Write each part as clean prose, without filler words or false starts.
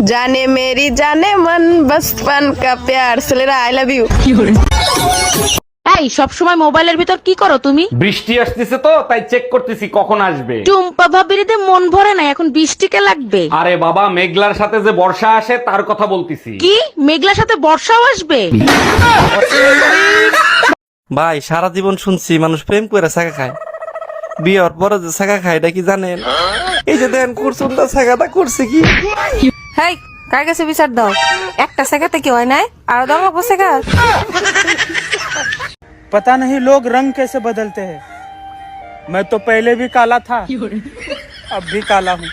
जाने मेरी जाने मन बचपन का प्यार ছেলেরা আই লাভ ইউ। এই সব সময় মোবাইলের ভিতর কি করো তুমি? বৃষ্টি আসতেছে তো তাই চেক করতেছি কখন আসবে। টুম্পা ভাবিরিতে মন ভরে না, এখন বৃষ্টিকে লাগবে। আরে বাবা, মেঘলার সাথে যে বর্ষা আসে তার কথা বলতেছি। কি মেঘলার সাথে বর্ষাও আসবে? ভাই সারা জীবন শুনছি মানুষ প্রেম করে ছাকা খায়, বিয়ের পরে যে ছাকা খায় এটা কি জানেন? এই যে দেন করছুন না ছাকাটা করছে কি? হেই, কার কাছে বিচার দাও? একটা সেকাতে কি হয় নাই? আর দাও আমাকে সেকা। पता नहीं लोग रंग कैसे बदलते हैं। मैं तो पहले भी काला था, अब भी काला हूँ।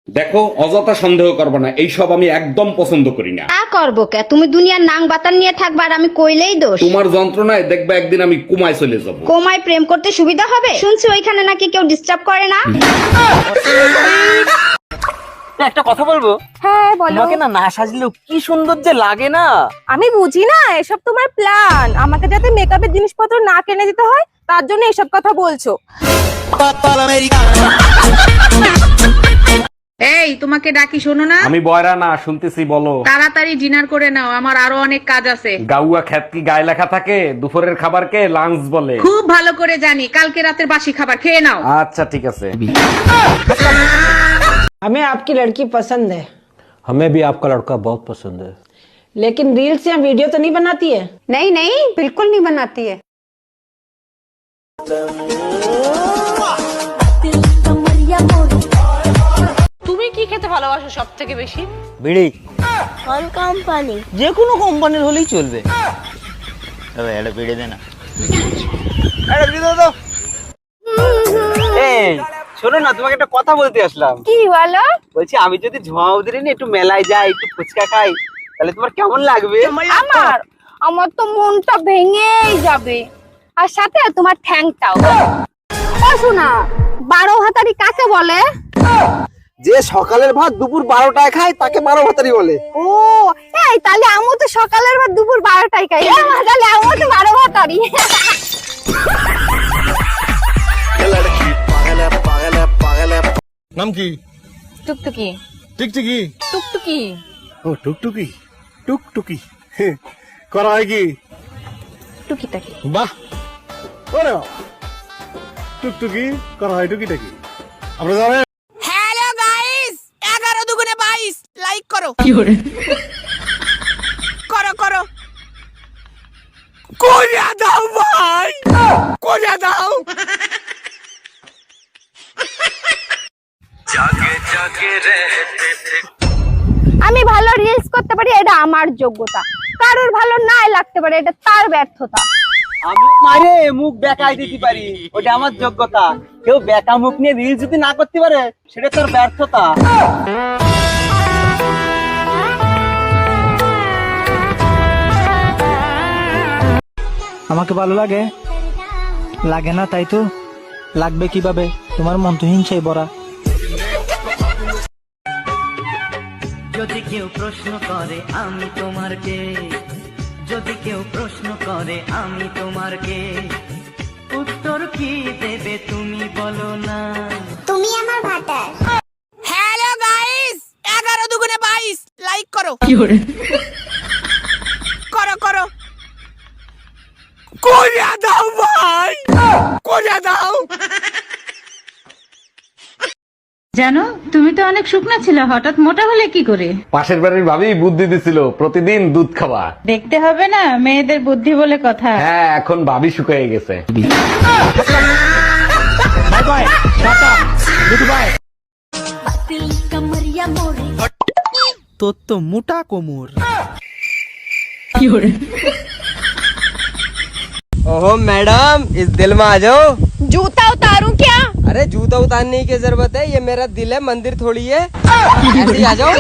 দেখো, অযথা সন্দেহ করবে না, এইসব আমি একদম পছন্দ করি না। করবো কে? তুমি দুনিয়ার নাং বাতান নিয়ে থাকবা আর আমি কইলেই দোষ। তোমার যন্ত্রণায় দেখবে একদিন আমি কুমায় চলে যাব। কোমায় প্রেম করতে সুবিধা হবে? শুনছি ওইখানে নাকি কেউ ডিস্টার্ব করে না। একটা কথা বলবো? হ্যাঁ বলো। তোমাকে না না সাজলেও কি সুন্দর যে লাগে না। আমি বুঝি না, এসব তোমার প্ল্যান। আমাকে যাতে মেকআপের জিনিসপত্র না কিনে দিতে হয় তার জন্য এসব কথা বলছো। এই তোমাকে ডাকি, শোনো না। আমি বয়রা না, শুনতেছি, বলো। তাড়াতাড়ি ডিনার করে নাও, আমার আরো অনেক কাজ আছে। গাউয়া খ্যাত কি গায়ে লেখা থাকে? দুপুরের খাবারকে লাঞ্চ বলে। খুব ভালো করে জানি, কালকে রাতের বাসি খাবার খেয়ে নাও। আচ্ছা ঠিক আছে। हमें आपकी लड़की पसंद है, हमें भी आपका लड़का बहुत पसंद है, लेकिन रील्स या वीडियो तो नहीं बनाती है? नहीं नहीं, बिल्कुल नहीं बनाती है। তুমি কি খেতে ভালোবাসো সব থেকে বেশি? বিড়ি কোন কোম্পানি? যে কোনো কোম্পানির হলেই চলবে। তবে এটা বিড়ি দে না। এটা বিড়ি দাও তো। এই শোনো না, তোমাকে একটা কথা বলতে আসলাম। কি বলো? বলছি আমি যদি ঝুমাউদের নিয়ে একটু মেলায় যাই, একটু ফুচকা খাই, তাহলে তোমার কেমন লাগবে? আমার তো মনটা ভেঙেই যাবে, আর সাথে তোমার ঠ্যাংটাও। ও শোনা, 12 ভাতারি কাকে বলে? যে সকালের ভাত দুপুর 12টায় খায় তাকে 12 ভাতারি বলে। ও এই, তাহলে আমি তো সকালের ভাত দুপুর 12টায় খাই। তাহলে আমি তো 12 ভাতারি। नाम की টুকটুকি टिकटिकी টুকটুকি ओ टुकटुकी टुकटुकी करा है की টুকিটাকি। वाह ओरे टुकटुकी करा है टुकी टकी আমরা জানেন। হ্যালো গাইস, 11 দুগুণে 22 লাইক করো। করো করো, কোরিয়া দাও ভাই, কোরিয়া দাও। আমি ভালো রিলস করতে পারি, এটা আমার যোগ্যতা। কারোর ভালো নাই লাগতে পারে, এটা তার ব্যর্থতা। আমি মারে মুখ বেকাই দিতে পারি, ওটা আমার যোগ্যতা। কেউ বেকা মুখ নিয়ে রিল যদি না করতে পারে সেটা তোর ব্যর্থতা। আমাকে ভালো লাগে লাগে না, তাই তো লাগবে কিভাবে? তোমার মন তো হিংসায় ভরা। যদি কেউ প্রশ্ন করে আমি তোমার কে, যদি কেউ প্রশ্ন করে আমি তোমার কে, উত্তর কি দেবে তুমি বলো না? তুমি আমার ভাতার। হ্যালো গাইস, 11 দুগুণে 22 লাইক করো। করো করো, কোরিয়া দাও ভাই, কোরিয়া দাও। জানো, তুমি তো অনেক শুকনা ছিল, হঠাৎ মোটা হলে কি করে? পাশের বাড়ির ভাবি বুদ্ধি দিছিল প্রতিদিন দুধ খাওয়া। দেখতে হবে না, মেয়েদের বুদ্ধি বলে কথা। হ্যাঁ, এখন ভাবি শুকিয়ে গেছে। Bye bye, tata, goodbye. তোর তো মোটা কোমর। ओहो मैडम, इस दिल में आ जाओ। जूता उतारूं क्या? अरे जूता उतारने की जरूरत है, ये मेरा दिल है, मंदिर थोड़ी है। ऐसे ही आ जाओ।